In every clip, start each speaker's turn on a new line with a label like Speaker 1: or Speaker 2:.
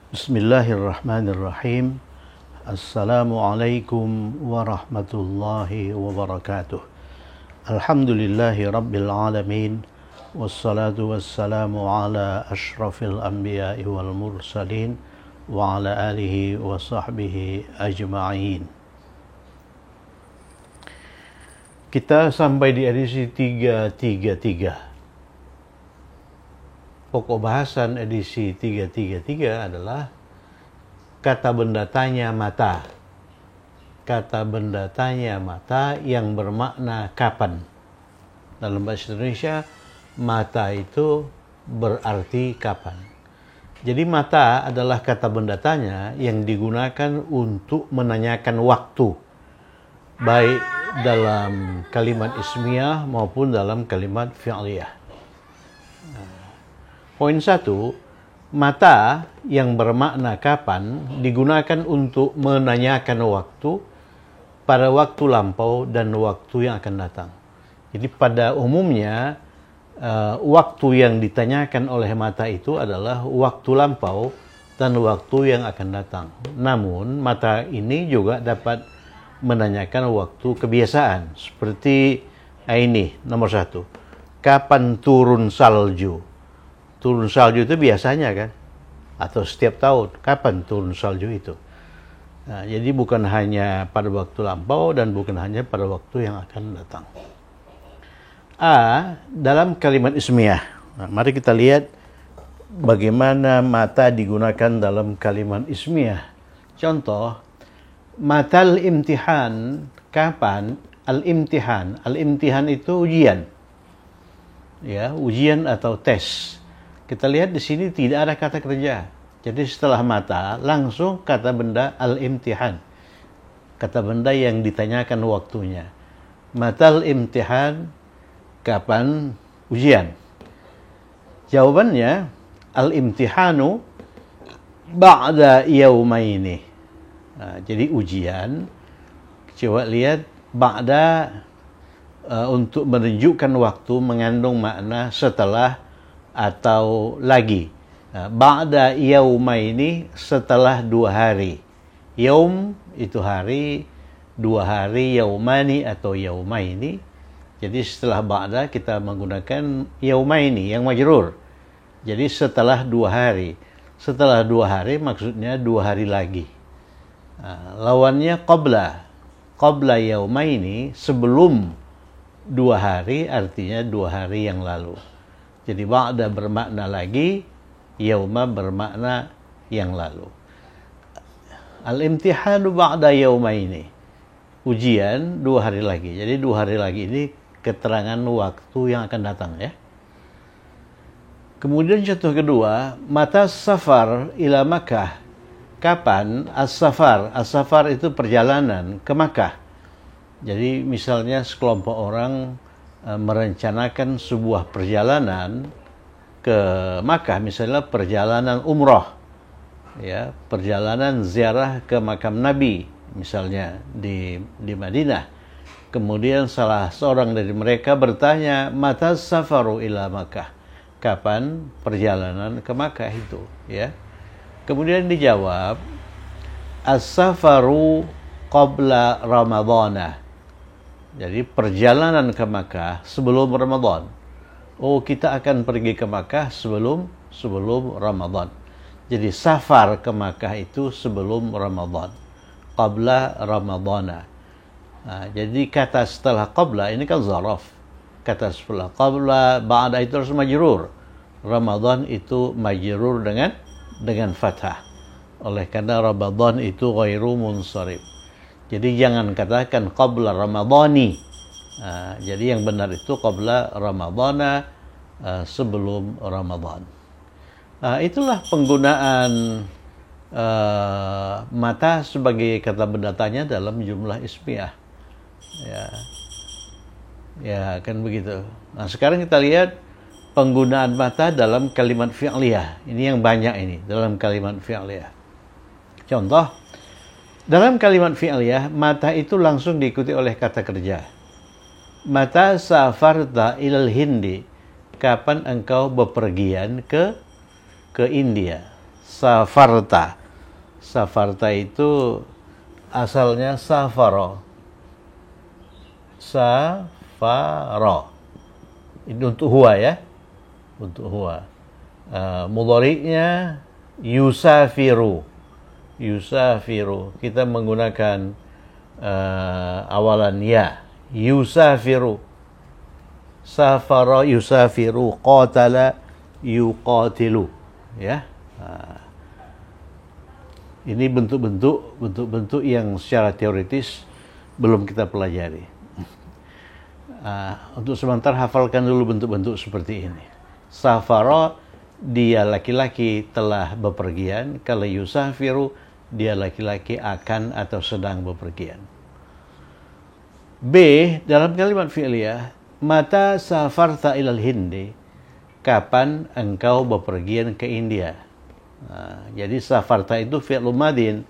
Speaker 1: Bismillahirrahmanirrahim. Assalamualaikum warahmatullahi wabarakatuh. Alhamdulillahi rabbil alamin. Wassalatu wassalamu ala ashrafil anbiya'i wal mursalin wa ala alihi wa sahbihi ajma'in. Kita sampai di edisi 333. Pokok bahasan edisi 333 adalah kata benda tanya mata. Kata benda tanya mata yang bermakna kapan. Dalam bahasa Indonesia, mata itu berarti kapan. Jadi mata adalah kata benda tanya yang digunakan untuk menanyakan waktu. Baik dalam kalimat ismiyah maupun dalam kalimat fi'liyah. Poin 1, mata yang bermakna kapan digunakan untuk menanyakan waktu pada waktu lampau dan waktu yang akan datang. Jadi pada umumnya waktu yang ditanyakan oleh mata itu adalah waktu lampau dan waktu yang akan datang. Namun mata ini juga dapat menanyakan waktu kebiasaan. Seperti ini, nomor 1. Kapan turun salju? Turun salju itu biasanya kan? Atau setiap tahun. Kapan turun salju itu? Nah, jadi bukan hanya pada waktu lampau dan bukan hanya pada waktu yang akan datang. A. Dalam kalimat ismiyah. Nah, mari kita lihat bagaimana mata digunakan dalam kalimat ismiyah. Contoh, matal imtihan. Kapan? Al-imtihan. Al-imtihan itu ujian. Ya, ujian atau tes. Kita lihat di sini tidak ada kata kerja. Jadi setelah mata langsung kata benda al-imtihan. Kata benda yang ditanyakan waktunya. Matal imtihan, kapan ujian? Jawabannya al-imtihanu ba'da yaumaini. Nah, jadi ujian, coba lihat ba'da untuk menunjukkan waktu mengandung makna setelah atau lagi. Ba'da yaumaini, setelah 2 hari. Yaum itu hari, 2 hari, yaumani atau yaumaini. Jadi setelah ba'da kita menggunakan yaumaini yang majrur. Jadi setelah 2 hari. Setelah 2 hari maksudnya 2 hari lagi. Lawannya qabla. Qabla yaumaini, sebelum 2 hari artinya 2 hari yang lalu. Jadi ba'da bermakna lagi, yauma bermakna yang lalu. Al-imtihanu ba'da yaumaini. Ujian 2 hari lagi. Jadi 2 hari lagi ini keterangan waktu yang akan datang ya. Kemudian contoh kedua, mata safar ila Makkah. Kapan as-safar? As-safar itu perjalanan ke Makkah. Jadi misalnya sekelompok orang merencanakan sebuah perjalanan ke Makkah, misalnya perjalanan umrah, ya, perjalanan ziarah ke makam Nabi, misalnya di Madinah. Kemudian salah seorang dari mereka bertanya, mata safaru ila Makkah? Kapan perjalanan ke Makkah itu? Ya. Kemudian dijawab, as-safaru qabla Ramadhanah. Jadi perjalanan ke Makkah sebelum Ramadan. Oh, kita akan pergi ke Makkah sebelum Ramadan. Jadi safar ke Makkah itu sebelum Ramadan. Qabla Ramadana. Nah, jadi kata setelah qabla ini kan zaraf. Kata setelah qabla, ba'da itu harus majrur. Ramadan itu majrur dengan fathah. Oleh karena Ramadan itu ghairu munsharif. Jadi jangan katakan qabla Ramadhani. Jadi yang benar itu qabla Ramadhana, sebelum Ramadan. Itulah penggunaan mata sebagai kata benda tanya dalam jumlah ismiyah. Ya kan begitu. Nah, sekarang kita lihat penggunaan mata dalam kalimat fi'liyah. Ini yang banyak ini dalam kalimat fi'liyah. Contoh, dalam kalimat fi'liyah, mata itu langsung diikuti oleh kata kerja. Mata safarta ilal Hindi. Kapan engkau bepergian ke India? safarta. Safarta itu asalnya safaro. Safaro. Ini untuk huwa ya. Untuk huwa. Mudhari'nya yusafiru. Yusafiru. Kita menggunakan awalan ya. Yusafiru. Safara yusafiru, qatala yuqatilu, ya. Ini bentuk-bentuk yang secara teoritis belum kita pelajari. Untuk sementara hafalkan dulu bentuk-bentuk seperti ini. Safara, dia laki-laki telah bepergian. Kalau yusafiru, dia laki-laki akan atau sedang bepergian. B, dalam kalimat fi'liyah, mata safarta ilal Hindi, kapan engkau bepergian ke India. Jadi safarta itu fi'lu madin.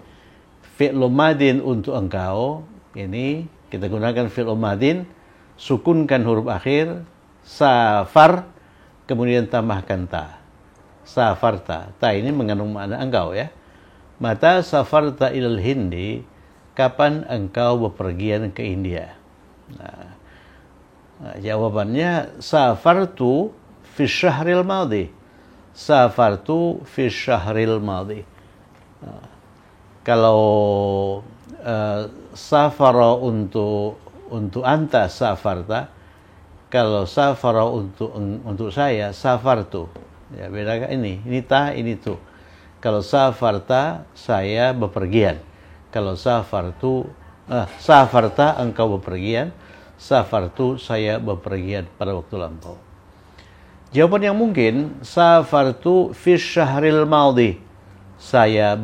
Speaker 1: Fi'lu madin untuk engkau, ini kita gunakan fi'lu madin, sukunkan huruf akhir, safar, kemudian tambahkan ta. Safarta, ta ini mengandung makna engkau ya. Mata safarta ilal Hindi, kapan engkau bepergian ke India. Jawabannya safartu fi syahril madhi. Safartu fi syahril madhi. Kalau safara untuk anta safarta, kalau safara untuk saya safartu. Ya, beda ini ta, ini tu. Kalau safarta, saya bepergian. Kalau safarta engkau bepergian. Safartu, saya bepergian pada waktu lampau. Jawaban yang mungkin, safartu fi syahril madhi. Saya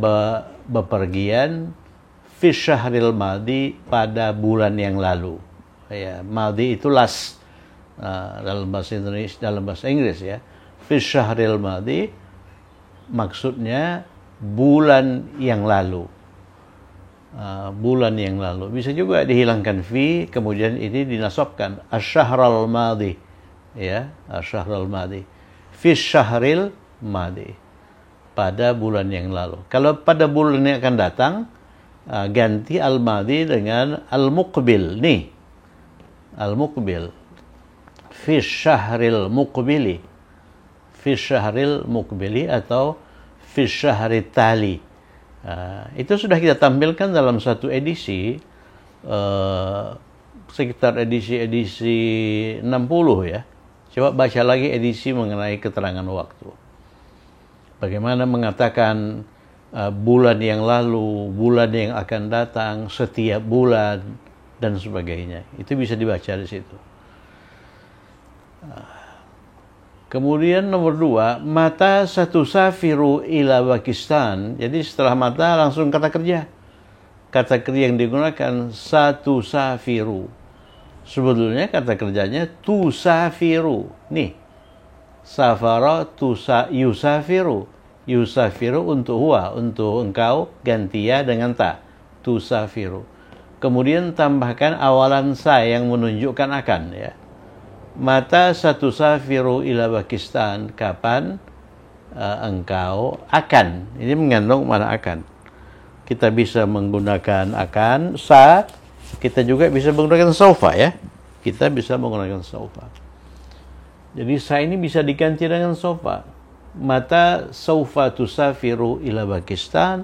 Speaker 1: bepergian fi syahril madhi, pada bulan yang lalu. Ya, madhi itu last dalam bahasa Indonesia, dalam bahasa Inggris ya. Fi syahril madhi maksudnya bulan yang lalu. Bulan yang lalu. Bisa juga dihilangkan fi, kemudian ini dinasabkan asy-syahral madhi. Ya, asy-syahral madhi. Fi syahril madhi. Pada bulan yang lalu. Kalau pada bulan yang akan datang, ganti al-madhi dengan al-muqbil. Nih. Al-muqbil. Fi syahril muqbili. Fi syahril muqbili atau fi syahri tali. Itu sudah kita tampilkan dalam satu edisi, sekitar edisi 60 ya. Coba baca lagi edisi mengenai keterangan waktu. Bagaimana mengatakan bulan yang lalu, bulan yang akan datang, setiap bulan, dan sebagainya. Itu bisa dibaca di situ. Kemudian nomor 2, mata satu safiru ila Pakistan. Jadi setelah mata langsung kata kerja. Kata kerja yang digunakan satu safiru. Sebetulnya kata kerjanya tu safiru. Nih. Safara yusafiru. Yusafiru untuk huwa, untuk engkau, ganti ya dengan ta. Tu safiru. Kemudian tambahkan awalan sa yang menunjukkan akan ya. Mata satu safiru ila Pakistan, kapan engkau akan. Ini mengandung mana akan. Kita bisa menggunakan akan, sa. Kita juga bisa menggunakan saufa ya. Kita bisa menggunakan saufa. Jadi sa ini bisa diganti dengan saufa. Mata saufa tusafiru ila Pakistan,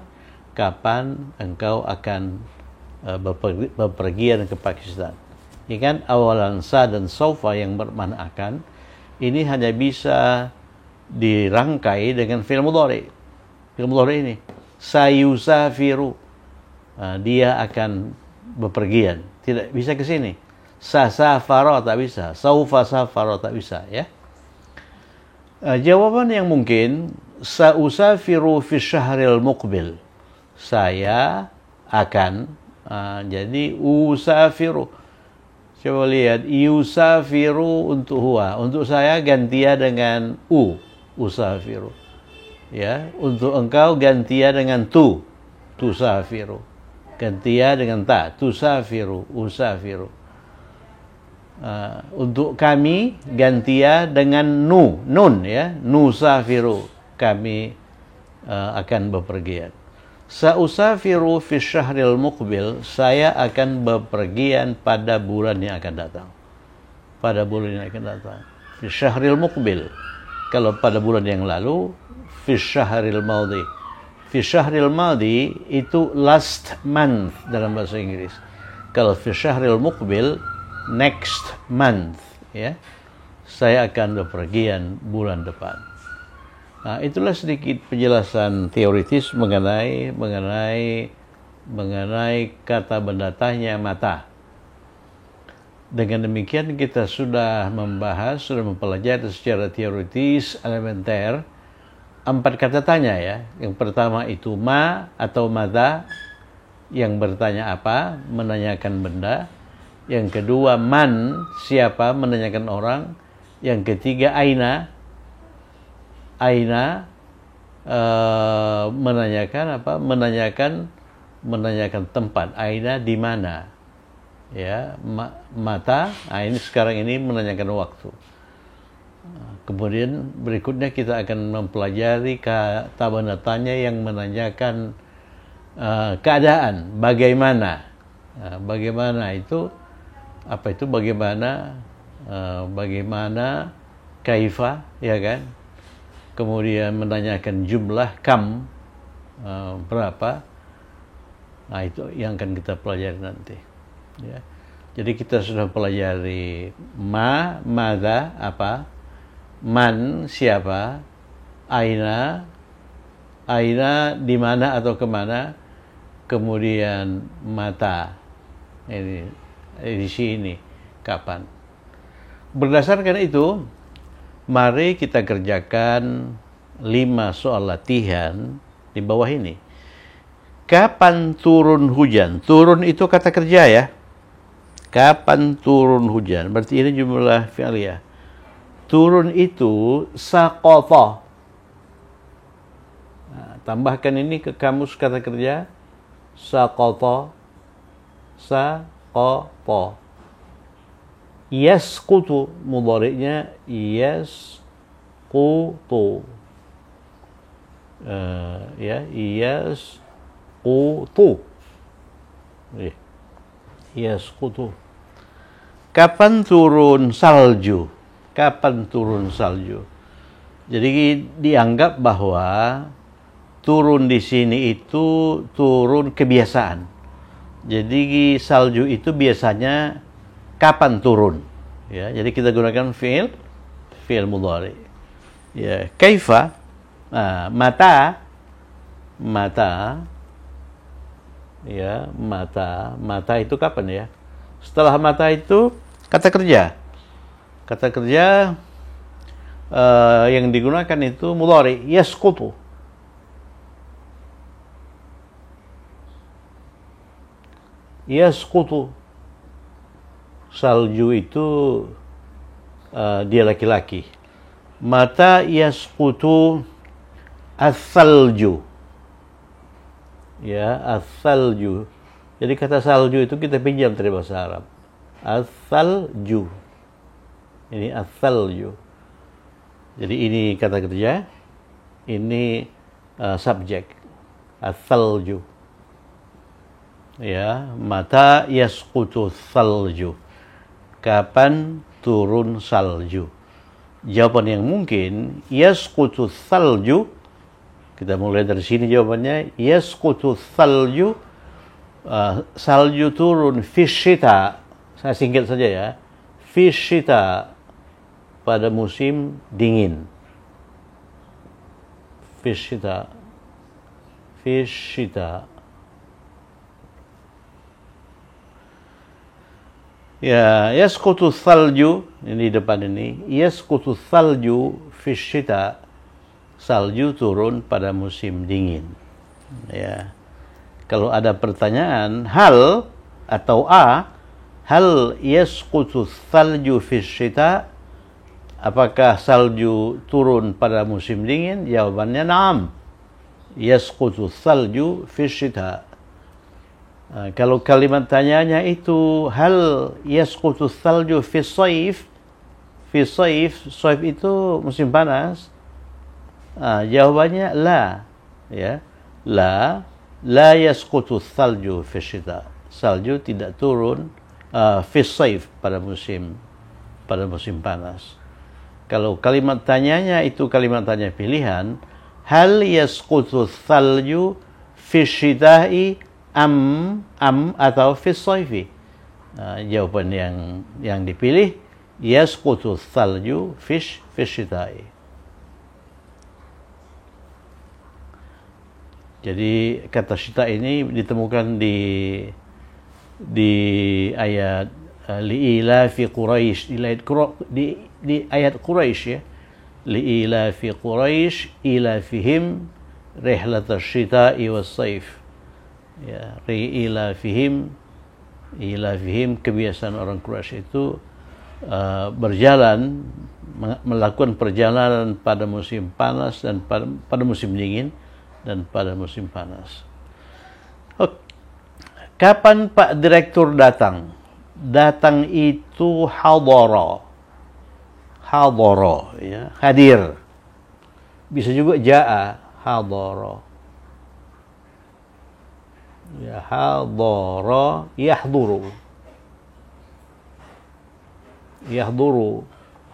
Speaker 1: kapan engkau akan bepergian ke Pakistan. Ini kan awalan sa dan saufa yang bermakna akan. Ini hanya bisa dirangkai dengan fi'il mudhari. Fi'il mudhari ini sayusafiru, dia akan bepergian. Tidak bisa ke sini. Safara tak bisa, saufa safara tak bisa ya. Jawaban yang mungkin, sausafiru fi syahril muqbil. Saya akan, jadi usafiru. Coba lihat, yusafiru untuk huwa. Untuk saya gantia dengan usafiru. Ya, untuk engkau gantia dengan tusafiru. Gantia dengan ta, tusafiru, usafiru. Untuk kami gantia dengan nun ya, nusafiru. Kami akan bepergian. Sa'usafiru fi syahril muqbil, saya akan bepergian pada bulan yang akan datang. Pada bulan yang akan datang. Fi syahril muqbil. Kalau pada bulan yang lalu, fi syahril madhi. Fi syahril madhi itu last month dalam bahasa Inggris. Kalau fi syahril muqbil, next month, ya. Saya akan bepergian bulan depan. Nah, itulah sedikit penjelasan teoritis mengenai kata benda tanya mata. Dengan demikian kita sudah mempelajari secara teoritis elementer 4 kata tanya, ya. Yang pertama itu ma atau mata, yang bertanya apa, menanyakan benda. Yang kedua man, siapa, menanyakan orang. Yang ketiga aina, menanyakan apa? Menanyakan tempat. Aina di mana? Ya, mata. Ini sekarang ini menanyakan waktu. Kemudian berikutnya kita akan mempelajari kata benda tanya yang menanyakan keadaan. Bagaimana? Bagaimana itu? Apa itu bagaimana? Bagaimana? Kaifa, ya kan? Kemudian menanyakan jumlah, kam, berapa. Nah, itu yang akan kita pelajari nanti, ya. Jadi kita sudah pelajari mada, apa, man, siapa, aina di mana atau kemana, kemudian mata, ini edisi ini, kapan. Berdasarkan itu, mari kita kerjakan 5 soal latihan di bawah ini. Kapan turun hujan? Turun itu kata kerja, ya. Kapan turun hujan? Berarti ini jumlah fi'liyah. Turun itu saqata. Nah, tambahkan ini ke kamus kata kerja. Saqata. Saqata. Yasqutu, mudhari'nya yasqutu. Ya, yasqutu. Yasqutu. Kapan turun salju? Kapan turun salju? Jadi dianggap bahwa turun di sini itu turun kebiasaan. Jadi salju itu biasanya kapan turun, ya. Jadi kita gunakan fi'il mudhari. Ya, kaifa, mata, ya, mata itu kapan, ya. Setelah mata itu kata kerja yang digunakan itu mudhari, yasqutu. Yasqutu. Salju itu dia laki-laki. Mata yasqutu as-salju. Ya, as-salju. Jadi kata salju itu kita pinjam dari bahasa Arab. As-salju. Ini as-salju. Jadi ini kata kerja, ini subjek. As-salju. Ya, mata yasqutu as-salju. Kapan turun salju? Jawaban yang mungkin, yasqutu salju. Kita mulai dari sini jawabannya. Yasqutu salju, salju turun fi syita. Saya singkat saja, ya. Fi syita, pada musim dingin. Fi syita. Fi syita. Ya, yasqutu salju, ini di depan ini. Yasqutu salju fi syita. Salju turun pada musim dingin. Ya. Kalau ada pertanyaan hal atau hal yasqutu salju fi syita? Apakah salju turun pada musim dingin? Jawabannya na'am. Yasqutu salju fi syita. Kalau kalimat tanyanya itu hal yasqutu salju fi shaif, shaif itu musim panas. Jawabannya la, ya. La yasqutu thalju fi syita. Salju tidak turun fi saif pada musim panas. Kalau kalimat tanyanya itu kalimat tanya pilihan, hal yasqutu thalju fi syita'i am atau fi saifi. Jawaban yang dipilih yasqutu thalju fi syita'i. Jadi kata syita ini ditemukan di ayat li'ilafi Quraisy, di ayat Quraisy ya. Li'ilafi Quraisy ilafihim rihlatash syita'i was-saif. Ya, ilafihim kebiasaan orang Quraisy itu berjalan, melakukan perjalanan pada musim panas dan pada musim dingin dan pada musim panas. Kapan Pak Direktur datang? Datang itu hadara, ya, hadir. Bisa juga jaa, hadara. Ya, hadara yahduru.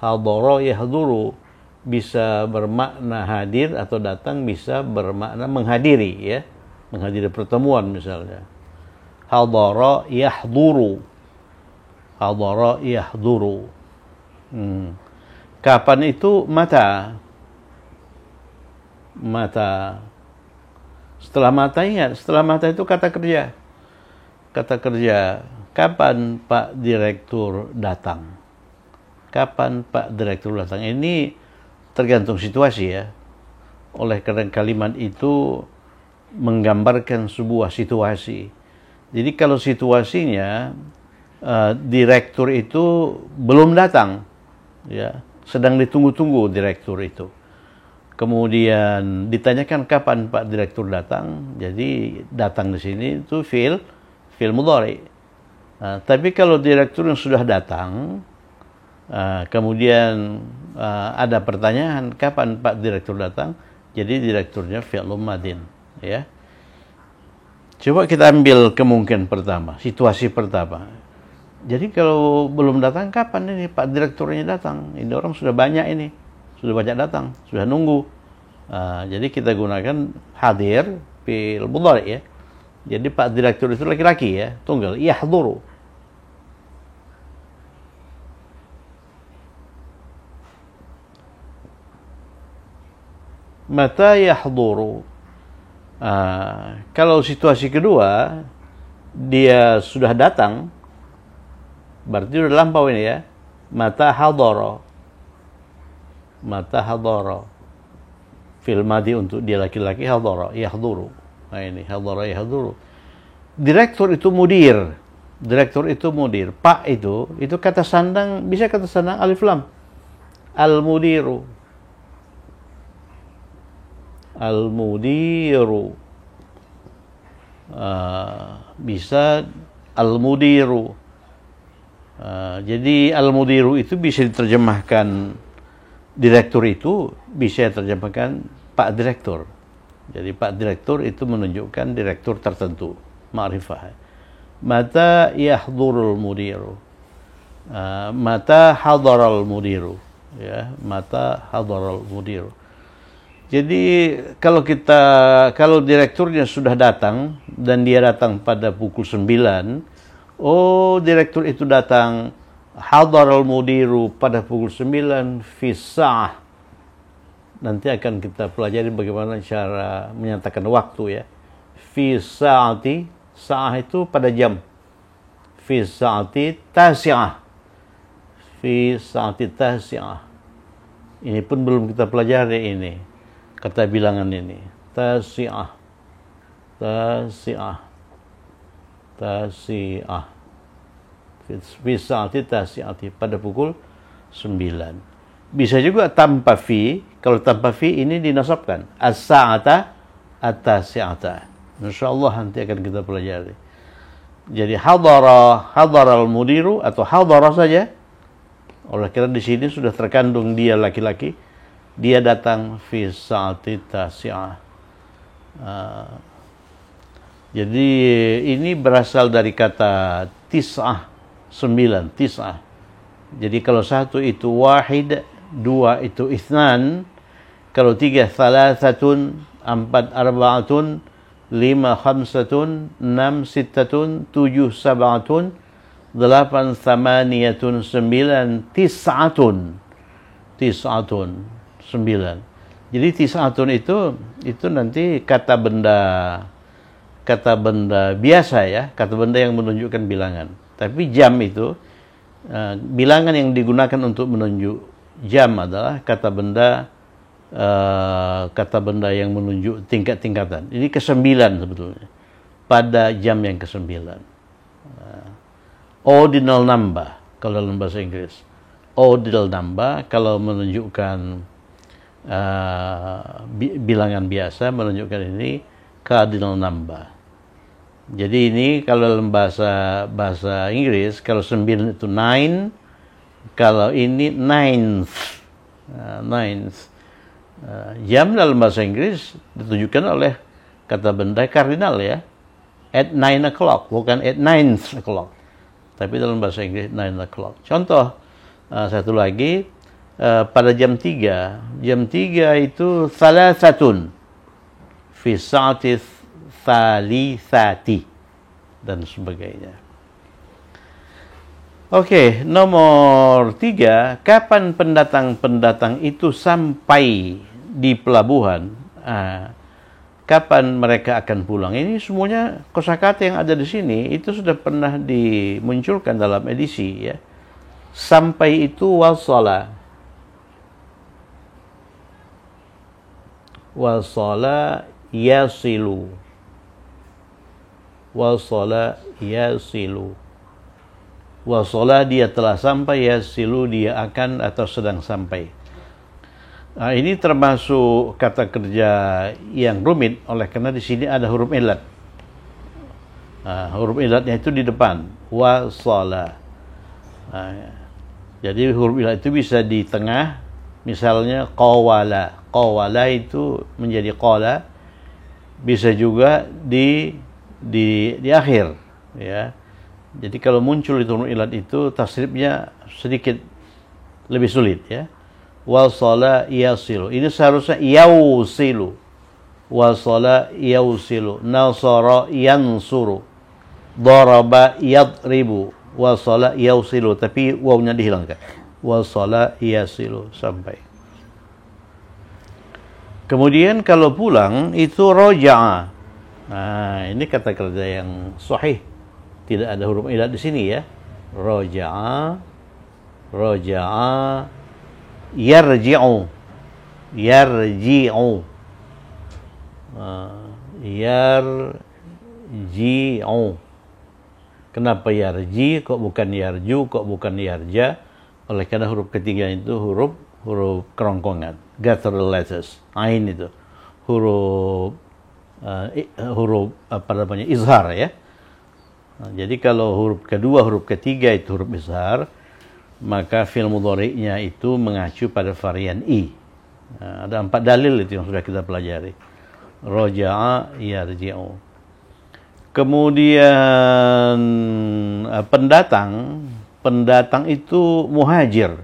Speaker 1: Hadara yahduru bisa bermakna hadir atau datang, bisa bermakna menghadiri, ya. Menghadiri pertemuan misalnya. Hadara yahduru. Kapan itu? Mata. Setelah mata, ingat, setelah mata itu kata kerja. Kapan Pak Direktur datang? Ini tergantung situasi, ya. Oleh karena kalimat itu menggambarkan sebuah situasi. Jadi kalau situasinya direktur itu belum datang, ya, sedang ditunggu-tunggu direktur itu. Kemudian ditanyakan kapan Pak Direktur datang. Jadi datang di sini itu fi'il mudhari. Tapi kalau direktur yang sudah datang, kemudian ada pertanyaan kapan Pak Direktur datang, jadi direkturnya fi'lun madin, ya. Coba kita ambil kemungkinan pertama, situasi pertama. Jadi kalau belum datang, kapan ini Pak Direkturnya datang? Ini orang sudah banyak ini, sudah banyak datang, sudah nunggu. Jadi kita gunakan hadir fi'il mudhari, ya. Jadi Pak Direktur itu laki-laki, ya, tunggal, yahduru. Mata yahduru. Kalau situasi kedua, dia sudah datang, berarti sudah lampau ini, ya. Mata hadara. Fil madi untuk dia laki-laki, hadara yahduru. Nah ini hadara yahduru. Direktur itu mudir. Pak itu kata sandang, bisa kata sandang alif lam. Al-mudiru. Bisa al-mudiru. Jadi al-mudiru itu bisa diterjemahkan direktur, itu bisa diterjemahkan Pak Direktur. Jadi Pak Direktur itu menunjukkan direktur tertentu, ma'rifah. Mata yahdurul mudiru. Mata hadaral mudiru, ya, mata hadaral mudiru. Jadi kalau direkturnya sudah datang dan dia datang pada pukul 9, direktur itu datang hadaral mudiru pada pukul 9 fi sa'ah. Nanti akan kita pelajari bagaimana cara menyatakan waktu, ya. Fi sa'ati, sa'ah itu pada jam. Fi sa'ati tasi'ah. Ini pun belum kita pelajari ini. Kata bilangan ini, tasi'ah. Fi sa'ati tasi'ati, pada pukul 9. Bisa juga tanpa fi. Kalau tanpa fi ini dinasabkan, as-sa'ata at-tasi'ata. Insyaallah nanti akan kita pelajari. Jadi hadaral mudiru atau hadara saja. Oleh karena di sini sudah terkandung dia laki-laki, dia datang fi sa'ati tasi'ah. Jadi ini berasal dari kata tis'ah, 9, tis'ah. Jadi kalau 1 itu wahid, 2 itu itsnan, kalau 3 thalathatun, 4 arba'atun, 5 khamsatun, 6 sittatun, 7 sab'atun, 8 thamaniyatun, 9 tis'atun. Tis'atun, 9. Jadi tis'atun itu nanti kata benda biasa ya, kata benda yang menunjukkan bilangan. Tapi jam itu bilangan yang digunakan untuk menunjuk jam adalah kata benda yang menunjuk tingkat-tingkatan. Ini ke-9 sebetulnya. Pada jam yang ke-9. Ordinal number kalau dalam bahasa Inggris. Ordinal number kalau menunjukkan bilangan biasa, menunjukkan ini cardinal number. Jadi ini kalau dalam bahasa Inggris, kalau 9 itu 9, kalau ini ninth. Ninth. Jam dalam bahasa Inggris ditunjukkan oleh kata benda kardinal ya. At 9 o'clock, bukan at 9th o'clock. Tapi dalam bahasa Inggris 9 o'clock. Contoh satu lagi, pada jam 3. Jam 3 itu thalathatun fi sa'ati thalithati dan sebagainya. Oke, nomor 3, kapan pendatang-pendatang itu sampai di pelabuhan? Kapan mereka akan pulang? Ini semuanya kosakata yang ada di sini itu sudah pernah dimunculkan dalam edisi ya. Sampai itu wasala. Wasala yasilu. Wasala yasilu. Wasala dia telah sampai, yasilu dia akan atau sedang sampai. Ini termasuk kata kerja yang rumit oleh karena di sini ada huruf ilat. Huruf ilatnya itu di depan. Wasala. Jadi huruf ilat itu bisa di tengah. Misalnya qawala. Qawala itu menjadi qala. Bisa juga di akhir ya. Jadi kalau muncul itu huruf ilat itu tasrifnya sedikit lebih sulit ya. Wasala yasilu. Ini seharusnya yausilu. Wasala yausilu. Nasara yansuru. Daraba yadribu. Wasala yausilu. Tapi wawnya dihilangkan. Wasala yasilu. Sampai. Kemudian kalau pulang itu roja'a. Ini kata kerja yang sahih. Tidak ada huruf ilat di sini ya. Roja'a. Roja'a. Yarji'u. Yarji'u. Yarji'u. Kenapa yarji? Kok bukan yarju? Kok bukan yarja? Oleh karena huruf ketiga itu huruf kerongkongan. Guttural letters. Ain itu. Huruf izhar ya. Jadi kalau huruf kedua, huruf ketiga itu huruf izhar, maka fi'il mudhari'nya itu mengacu pada varian i. Ada 4 dalil itu yang sudah kita pelajari. Roja'a, yarji'u. Kemudian pendatang itu muhajir.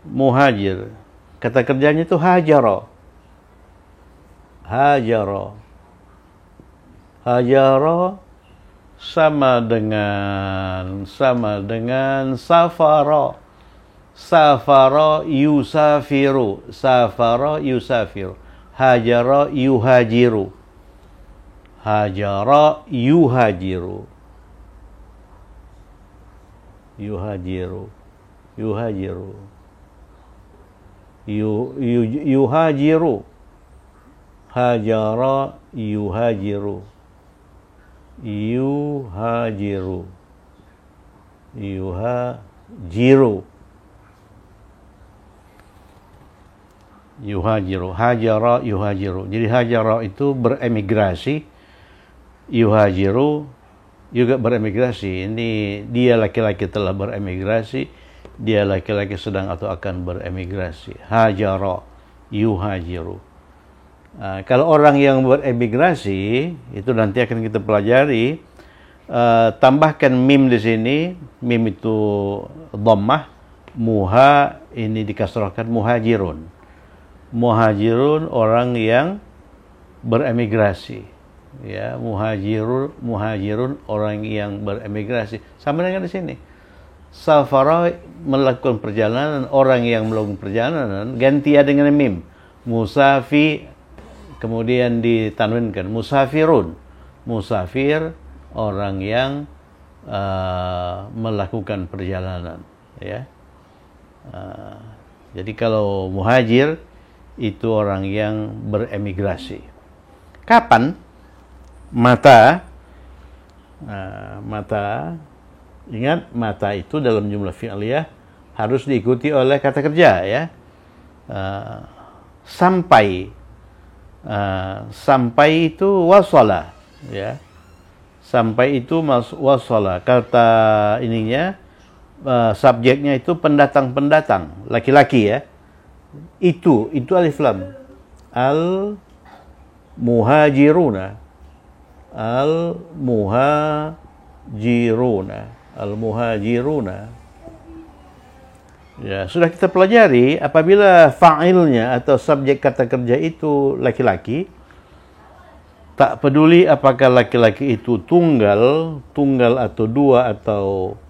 Speaker 1: Muhajir. Kata kerjanya itu hajara. Hajara. Hajara sama dengan safara. Safara yusafiru. Safara yusafiru. Hajara yuhajiru. Hajara yuhajiru. Yuhajiru. Yuhajiru. Yuhajiru. Hajara yuhajiru. Yuhajiru. Yuhajiru. Yuhajiru. Hajara yuhajiru. Jadi hajara itu beremigrasi. Yuhajiru juga beremigrasi. Ini dia laki-laki telah beremigrasi. Dia laki-laki sedang atau akan beremigrasi. Hajara yuhajiru. Kalau orang yang beremigrasi, itu nanti akan kita pelajari. Tambahkan mim di sini. Mim itu dhammah, muha ini dikasrahkan muhajirun. Muhajirun orang yang beremigrasi. Ya, muhajirun orang yang beremigrasi. Sama dengan di sini. Safara melakukan perjalanan, orang yang melakukan perjalanan ganti dengan mim. Musafi, kemudian ditanwinkan musafirun. Musafir orang yang melakukan perjalanan, ya. Jadi kalau muhajir itu orang yang beremigrasi. Kapan? Mata. Mata. Ingat, mata itu dalam jumlah fi'liyah harus diikuti oleh kata kerja, ya. Sampai. Sampai itu wasala, ya. Sampai itu wasala. Kata ininya, subjeknya itu pendatang-pendatang, laki-laki, ya. Itu alif lam. Al muhajiruna. Al muhajiruna. Al muhajiruna. Ya, sudah kita pelajari apabila fa'ilnya atau subjek kata kerja itu laki-laki, tak peduli apakah laki-laki itu tunggal atau dua atau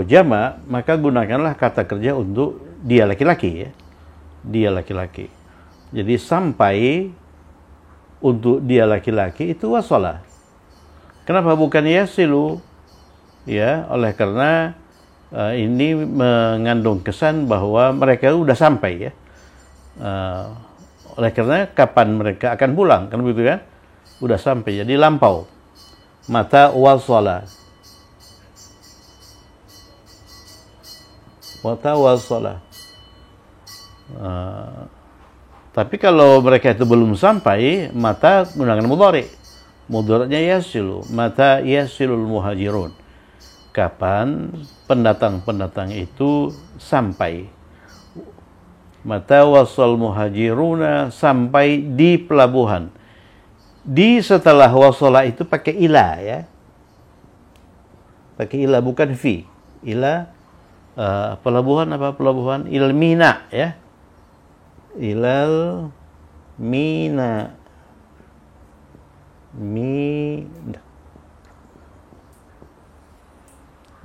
Speaker 1: jamak, maka gunakanlah kata kerja untuk dia laki-laki, ya. Dia laki-laki. Jadi sampai untuk dia laki-laki itu wasala. Kenapa bukan yasilu? Ya, oleh karena ini mengandung kesan bahwa mereka sudah sampai, ya. Oleh karena kapan mereka akan pulang, kan begitu kan? Sudah sampai, jadi lampau. Mata wasala. Mata wasala. Tapi kalau mereka itu belum sampai, mata gunakan mudhari. Mudhari'nya yasilu. Mata yasilul muhajirun. Kapan pendatang-pendatang itu sampai. Mata wasal muhajiruna, sampai di pelabuhan. Di setelah wasala itu pakai ila, ya. Pakai ila, bukan fi. Ila, pelabuhan apa? Pelabuhan ilal mina, ya. Ilal mina.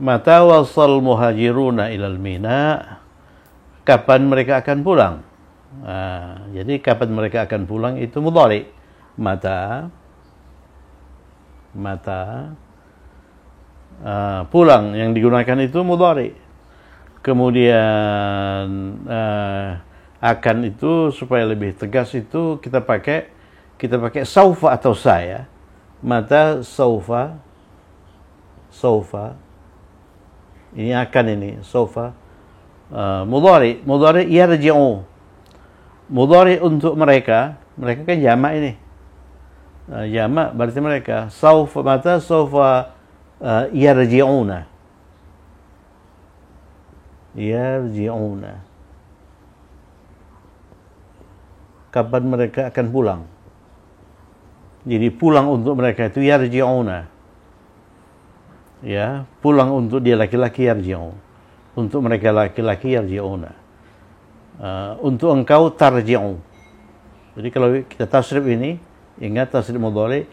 Speaker 1: Mata wasal muhajiruna ilal mina, kapan mereka akan pulang? Jadi kapan mereka akan pulang itu mudhari. Mata pulang yang digunakan itu mudhari. Kemudian akan itu supaya lebih tegas itu kita pakai saufa atau saya. Mata saufa. Ini akan ini saufa. Mudhari yarji'u. Mudhari untuk mereka kan jamak ini. Jamak berarti mereka. Saufa, mata saufa yarji'una. Yarji'una. Kapan mereka akan pulang? Jadi pulang untuk mereka itu yarji'una. Ya, pulang untuk dia laki-laki yarji'u. Untuk mereka laki-laki yarji'una. Untuk engkau tarji'u. Jadi kalau kita tasrif ini, ingat tasrif mudhari,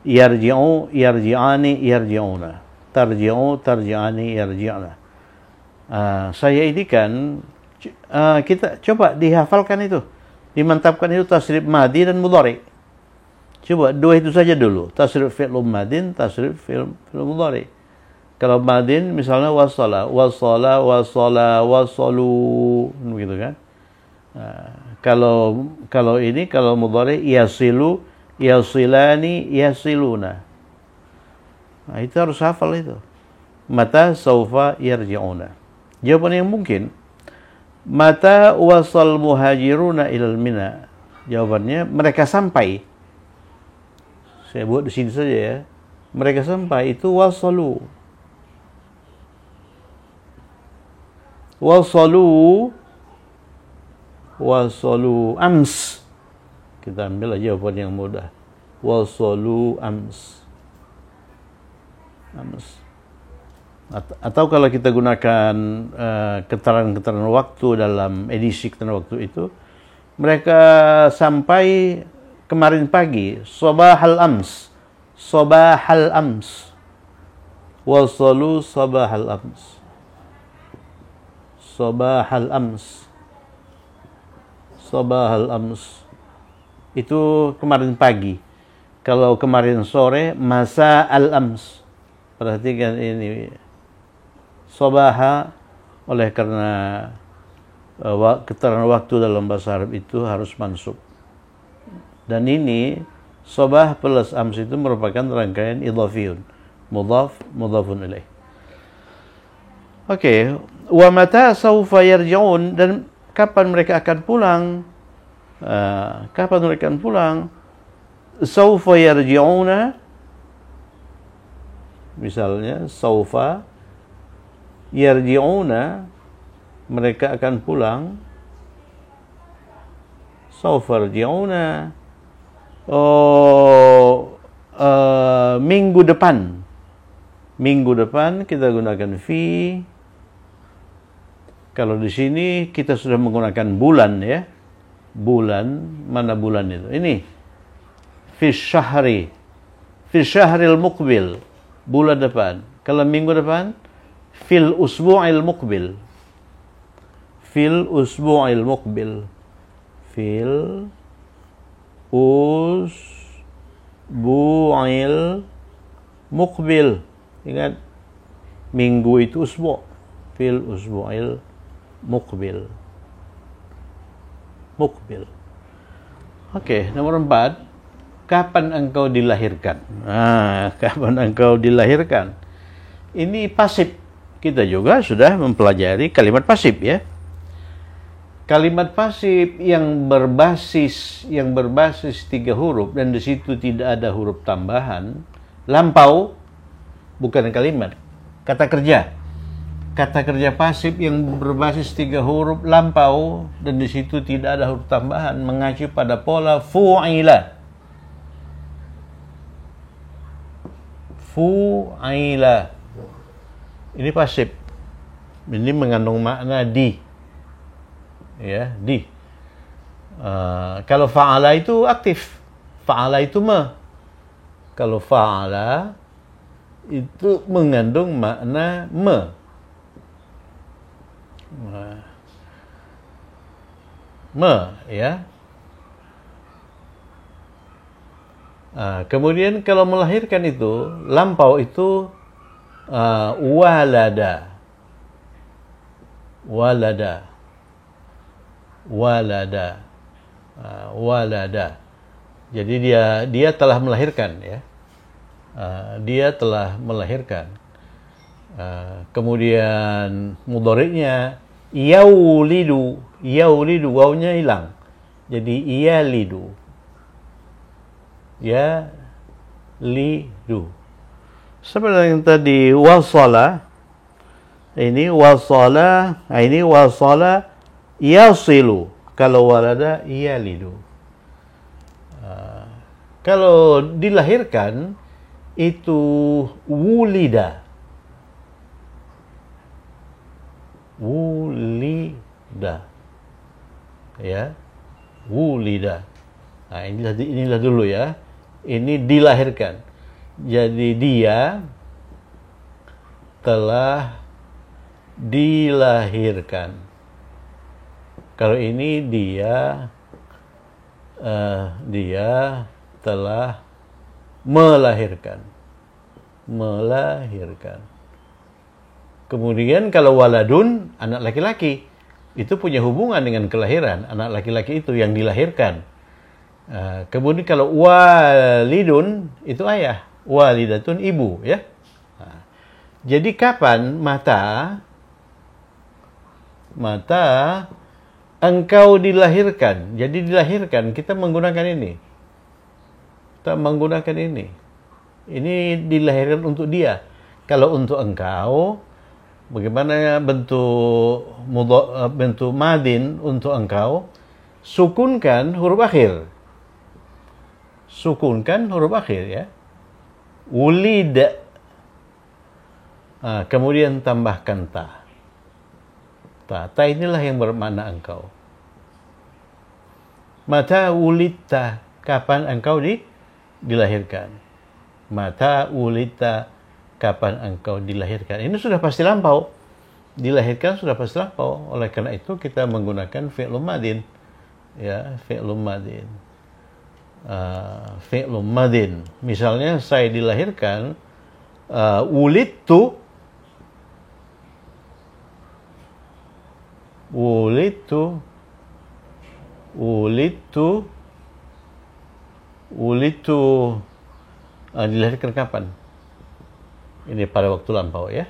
Speaker 1: yarji'u, yarji'ani, yarji'una. Tarji'u, tarji'ani, yarji'na. Saya ini kan kita coba dihafalkan itu. Dimantapkan itu tasrif madi dan mudhari. Coba dua itu saja dulu. Tasrif fi'l madin, tasrif fi'l mudhari. Kalau madin misalnya wasala, wasalu, begitu kan? Kalau ini kalau mudhari yasilu, yasilani, yasiluna. Nah, itu harus hafal itu. Mata saufa yarji'una. Jawaban yang mungkin, mata wasal muhajiruna ilal mina. Jawabannya mereka sampai. Saya buat di sini saja, ya. Mereka sampai itu wasalu. Wasalu ams. Kita ambil jawaban yang mudah. Wasalu ams. Atau kalau kita gunakan keterangan-keterangan waktu dalam edisi keterangan waktu itu, mereka sampai kemarin pagi, sabahal ams. Wasalu sabahal ams. Sabahal ams. Itu kemarin pagi. Kalau kemarin sore, masa al-ams. Perhatikan ini. Sabaha, oleh karena keterangan waktu dalam bahasa Arab itu harus mansub. Dan ini, sabah plus ams itu merupakan rangkaian idhafiyun. Mudhaf, mudhafun ilaih. Oke. Wa mata sawfa yarji'un, dan kapan mereka akan pulang? Kapan mereka akan pulang? Sawfa yarji'una, misalnya sawfa yarji'una, mereka akan pulang. Sawfa yarji'una, minggu depan. Minggu depan kita gunakan fi. Kalau di sini kita sudah menggunakan bulan, ya. Bulan, mana bulan itu? Ini fi syahril muqbil, bulan depan. Kalau minggu depan, fil usbu'il muqbil. Fil usbu'il muqbil. Fil usbu'il muqbil. Ingat, minggu itu usbu'. Fil usbu'il muqbil. Oke, nomor 4. Kapan engkau dilahirkan? Kapan engkau dilahirkan? Ini pasif. Kita juga sudah mempelajari kalimat pasif, ya. Kalimat pasif yang berbasis 3 huruf dan di situ tidak ada huruf tambahan, lampau, bukan kalimat, kata kerja. Kata kerja pasif yang berbasis 3 huruf lampau dan di situ tidak ada huruf tambahan mengacu pada pola fu'ila. Fu'ila. Ini pasif. Ini mengandung makna di. Ya, di. Kalau fa'ala itu aktif. Fa'ala itu ma. Kalau fa'ala itu mengandung makna ma. Ya. Kemudian kalau melahirkan itu, lampau itu walada. Jadi dia telah melahirkan, ya. Dia telah melahirkan. Kemudian mudhari'nya yaulidu, wawunya hilang. Jadi yalidu. Seperti yang tadi wasala. Ini wasala yasilu. Kalau walada yalidu. Kalau dilahirkan itu wulida. Ya, wulida. Inilah dulu, ya. Ini dilahirkan. Jadi dia telah dilahirkan. Kalau ini dia telah melahirkan. Kemudian kalau waladun, anak laki-laki, itu punya hubungan dengan kelahiran. Anak laki-laki itu yang dilahirkan. Kemudian kalau walidun, itu ayah. Walidatun, ibu, ya. Jadi kapan mata engkau dilahirkan. Jadi dilahirkan, kita menggunakan ini. Ini dilahirkan untuk dia. Kalau untuk engkau, bagaimana bentuk madin untuk engkau? Sukunkan huruf akhir. sukunkan huruf akhir ya. Ulid. Kemudian tambahkan ta. Ta inilah yang bermakna engkau. Mata ulidta, kapan engkau dilahirkan. Mata ulidta, kapan engkau dilahirkan. Ini sudah pasti lampau. Dilahirkan sudah pasti lampau. Oleh karena itu kita menggunakan fi'lun madin. Ya, fi'lun madin. Fi'lun madin. Misalnya saya dilahirkan, ulidtu dilahirkan kapan? Ini pada waktu lampau ya.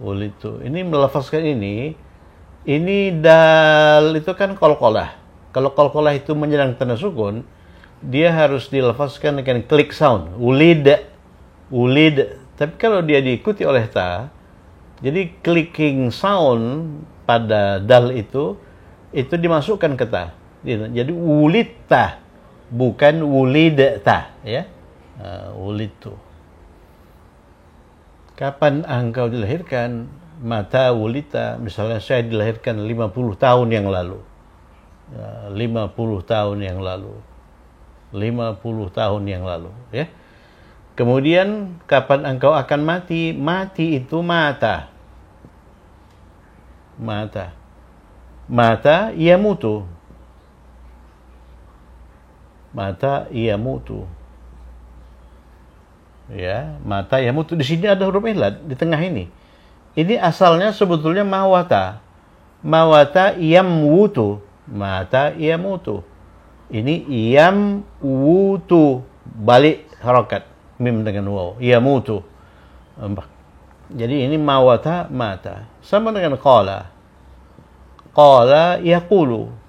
Speaker 1: Ulidtu. Ini melafazkan ini dal itu kan qalqalah. Kalau qalqalah itu menyerang tanda sukun, dia harus dilafazkan dengan klik sound. Ulid. Tapi kalau dia diikuti oleh ta, jadi clicking sound pada dal itu dimasukkan ke ta. Jadi ulidta, bukan ulidta ya. Ulidtu. Kapan engkau dilahirkan? Mata ulidta. Misalnya saya dilahirkan 50 tahun yang lalu. 50 tahun yang lalu. 50 tahun yang lalu ya. Kemudian kapan engkau akan mati? Mati itu mata. Mata yamutu. Mata yamutu. Ya, mata yamutu. Di sini ada huruf ilad di tengah ini. Ini asalnya sebetulnya mawata. Mawata yamutu. Mata yamutu. Ini yamutu. Balik harokat. Mim dengan waw. Yamutu. Jadi ini mawata mata. Sama dengan qala. Qala yaqulu.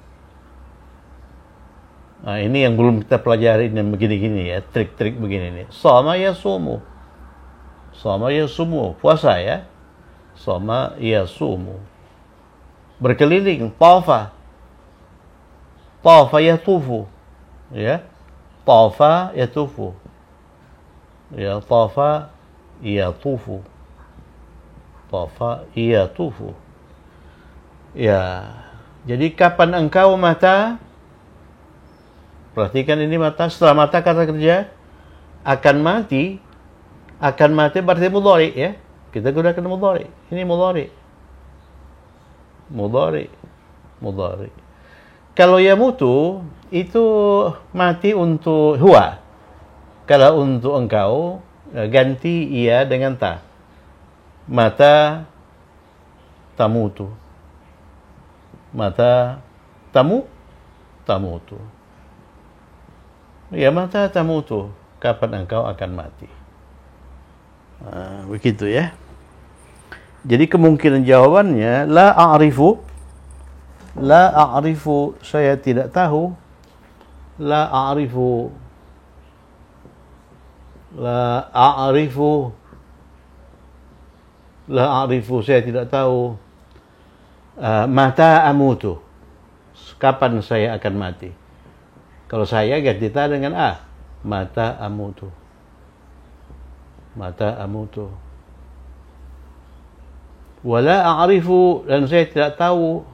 Speaker 1: Nah, ini yang belum kita pelajari yang begini-gini ya, trik-trik begini nih. Shoma yasumu. Shoma yasumu, puasa ya. Shoma yasumu. Berkeliling, tafa. Tafa yatufu. Ya. Tafa yatufu. Ya, tafa yatufu. Tafa yatufu. Ya. Jadi kapan engkau mata? Perhatikan ini mata. Setelah mata kata kerja akan mati. Akan mati berarti mudhari ya. Kita gunakan mudhari. Ini mudhari. Mudhari. Kalau yamutu itu mati untuk huwa. Kalau untuk engkau ganti ia dengan ta. Mata tamutu. Mata tamutu. Ya, mata tamutu. Kapan engkau akan mati? Begitu ya. Jadi kemungkinan jawabannya la a'rifu. La a'rifu, saya tidak tahu. La a'rifu. La a'rifu. La a'rifu, saya tidak tahu. Mata amutu. Kapan saya akan mati? Kalau saya ganti ta dengan a. Mata amutu. Mata amutu. Wala a'rifu, dan saya tidak tahu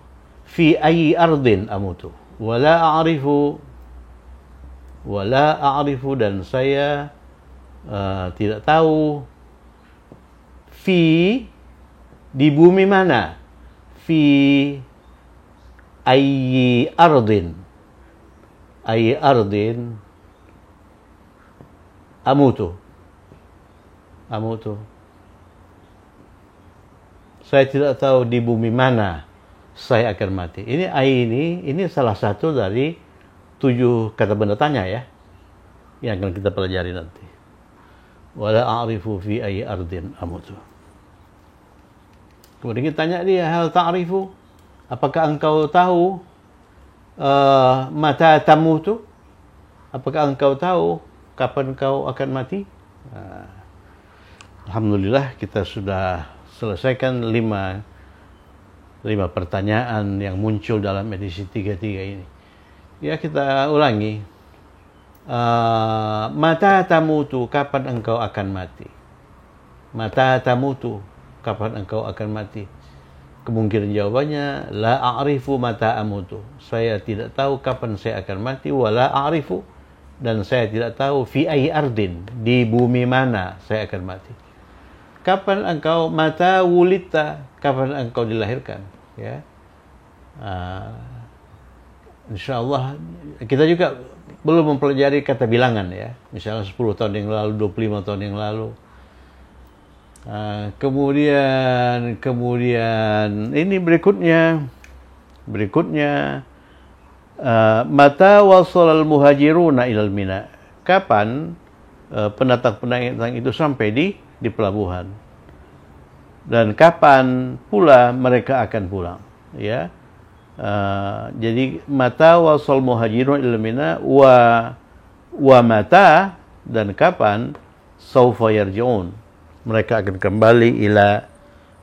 Speaker 1: fi ayyi ardin amutu. Wala a'rifu. Wala a'rifu, dan saya tidak tahu fi di bumi mana. Fi ayyi ardin. Ayyi ardin amutu. Amutu. Saya tidak tahu di bumi mana saya akan mati. Ini ini salah satu dari 7 kata benda tanya ya, yang akan kita pelajari nanti. Wala a'rifu fi ayyi ardin amutu. Kemudian kita tanya dia, hal ta'rifu, apakah engkau tahu mata tamutu? Apakah engkau tahu kapan engkau akan mati? Alhamdulillah kita sudah selesaikan 5 pertanyaan yang muncul dalam edisi 33 ini. Ya, kita ulangi. Mata tamutu, kapan engkau akan mati? Mata tamutu, kapan engkau akan mati? Kemungkinan jawabannya, la a'rifu mata amutu. Saya tidak tahu kapan saya akan mati, wala a'rifu, dan saya tidak tahu fi ayyi ardin, di bumi mana saya akan mati. Kapan engkau mata wulita, kapan engkau dilahirkan? Ya, insyaallah kita juga belum mempelajari kata bilangan ya. Misalnya 10 tahun yang lalu, 25 tahun yang lalu. Kemudian ini berikutnya mata wasalal muhajiruna ilal mina. Kapan pendatang-pendatang itu sampai di pelabuhan? Dan kapan pula mereka akan pulang? Ya. Jadi mata wasal muhajirun ilal mina wa mata, dan kapan saufa yarji'un, mereka akan kembali ila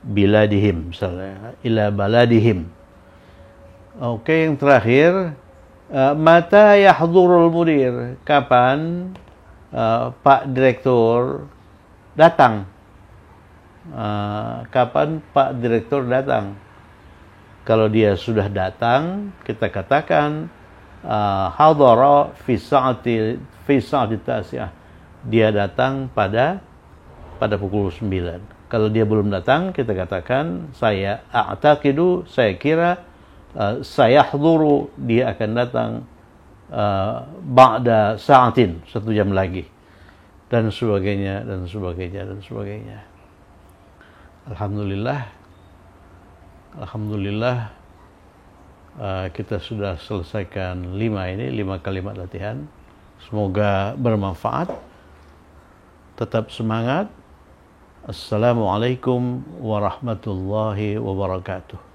Speaker 1: biladihim, misalnya ila baladihim. Oke, yang terakhir, mata yahdurul mudir, kapan Pak Direktur datang? Kapan Pak Direktur datang? Kalau dia sudah datang, kita katakan hadara fi sa'ati tasi'ah, dia datang pada pukul 9. Kalau dia belum datang, kita katakan saya a'taqidu, saya kira, sayahduru, dia akan datang ba'da sa'atin, 1 jam lagi, dan sebagainya. Alhamdulillah, kita sudah selesaikan 5 kalimat latihan. Semoga bermanfaat. Tetap semangat. Assalamualaikum warahmatullahi wabarakatuh.